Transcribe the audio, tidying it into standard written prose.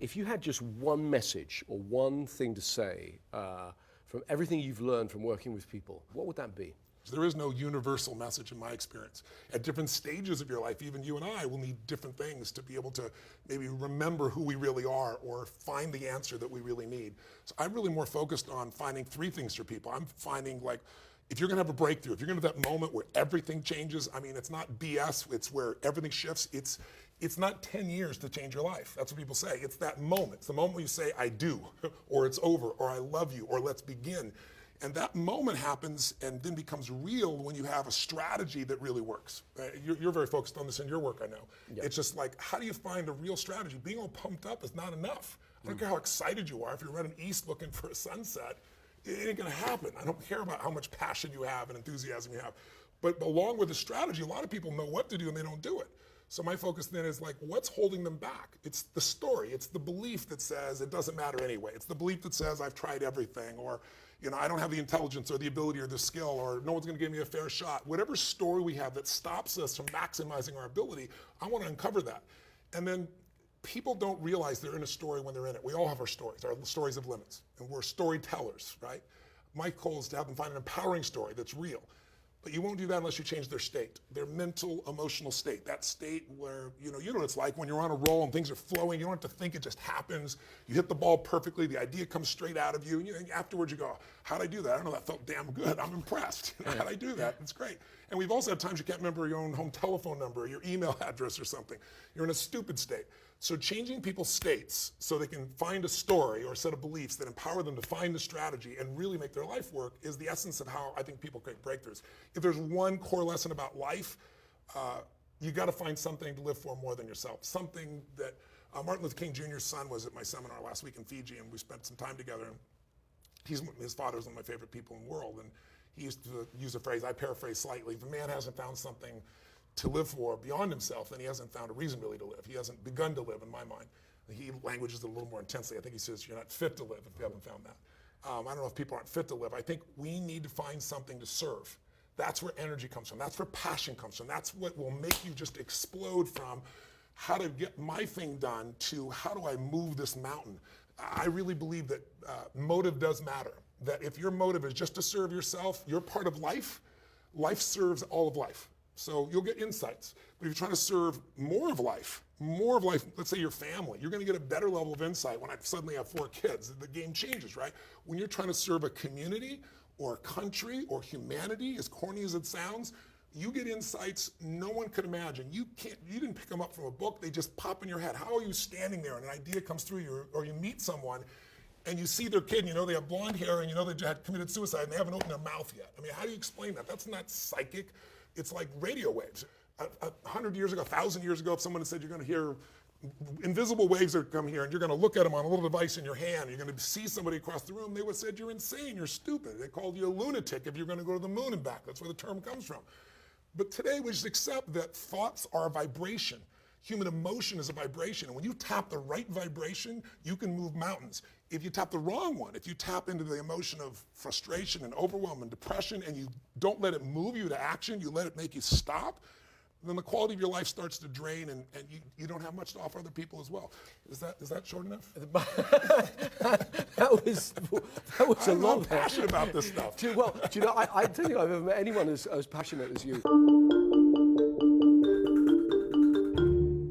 If you had just one message or one thing to say from everything you've learned from working with people, what would that be? There is no universal message in my experience. At different stages of your life, even you and I will need different things to be able to maybe remember who we really are or find the answer that we really need. So I'm really more focused on finding three things for people. I'm finding, like, if you're gonna have a breakthrough, if you're gonna have that moment where everything changes, I mean, it's not BS, it's where everything shifts. It's not 10 years to change your life. That's what people say. It's that moment. It's the moment where you say, I do, or it's over, or I love you, or let's begin. And that moment happens and then becomes real when you have a strategy that really works. You're very focused on this in your work, I know. Yep. It's just like, how do you find a real strategy? Being all pumped up is not enough. I don't care how excited you are. If you're running east looking for a sunset, it ain't gonna happen. I don't care about how much passion you have and enthusiasm you have. But along with the strategy, a lot of people know what to do and they don't do it. So my focus then is, like, what's holding them back? It's the story. It's the belief that says it doesn't matter anyway. It's the belief that says I've tried everything, or, you know, I don't have the intelligence or the ability or the skill, or no one's gonna give me a fair shot. Whatever story we have that stops us from maximizing our ability, I wanna uncover that. And then people don't realize they're in a story when they're in it. We all have our stories of limits, and we're storytellers, right? My goal is to have them find an empowering story that's real. But you won't do that unless you change their state, their mental, emotional state. That state where, you know what it's like when you're on a roll and things are flowing. You don't have to think, it just happens. You hit the ball perfectly, the idea comes straight out of you, and afterwards you go, how'd I do that? I don't know, that felt damn good. I'm impressed. How'd I do that? It's great. And we've also had times you can't remember your own home telephone number, or your email address or something. You're in a stupid state. So changing people's states so they can find a story or a set of beliefs that empower them to find the strategy and really make their life work is the essence of how I think people create breakthroughs. If there's one core lesson about life, you got to find something to live for more than yourself. Something that Martin Luther King Jr.'s son was at my seminar last week in Fiji, and we spent some time together. And his father's one of my favorite people in the world, and he used to use a phrase, I paraphrase slightly, if a man hasn't found something to live for beyond himself, then he hasn't found a reason really to live. He hasn't begun to live, in my mind. He languages it a little more intensely. I think he says you're not fit to live if you haven't found that. I don't know if people aren't fit to live. I think we need to find something to serve. That's where energy comes from. That's where passion comes from. That's what will make you just explode from how to get my thing done to how do I move this mountain. I really believe that motive does matter. That if your motive is just to serve yourself, you're part of life. Life serves all of life. So you'll get insights. But if you're trying to serve more of life, let's say your family, you're gonna get a better level of insight when I suddenly have 4 kids. The game changes, right? When you're trying to serve a community or a country or humanity, as corny as it sounds, you get insights no one could imagine. You didn't pick them up from a book, they just pop in your head. How are you standing there and an idea comes through you, or you meet someone and you see their kid, and you know they have blonde hair, and you know they had committed suicide and they haven't opened their mouth yet. I mean, how do you explain that? That's not psychic. It's like radio waves. 100 years ago, 1,000 years ago, if someone had said you're going to hear invisible waves that come here and you're going to look at them on a little device in your hand, you're going to see somebody across the room, they would have said you're insane, you're stupid. They called you a lunatic if you're going to go to the moon and back. That's where the term comes from. But today we just accept that thoughts are a vibration. Human emotion is a vibration. And when you tap the right vibration, you can move mountains. If you tap the wrong one, if you tap into the emotion of frustration and overwhelm and depression and you don't let it move you to action, you let it make you stop, then the quality of your life starts to drain and you don't have much to offer other people as well. Is that short enough? that was a lot. I'm passionate about this stuff. I don't think I've ever met anyone as passionate as you.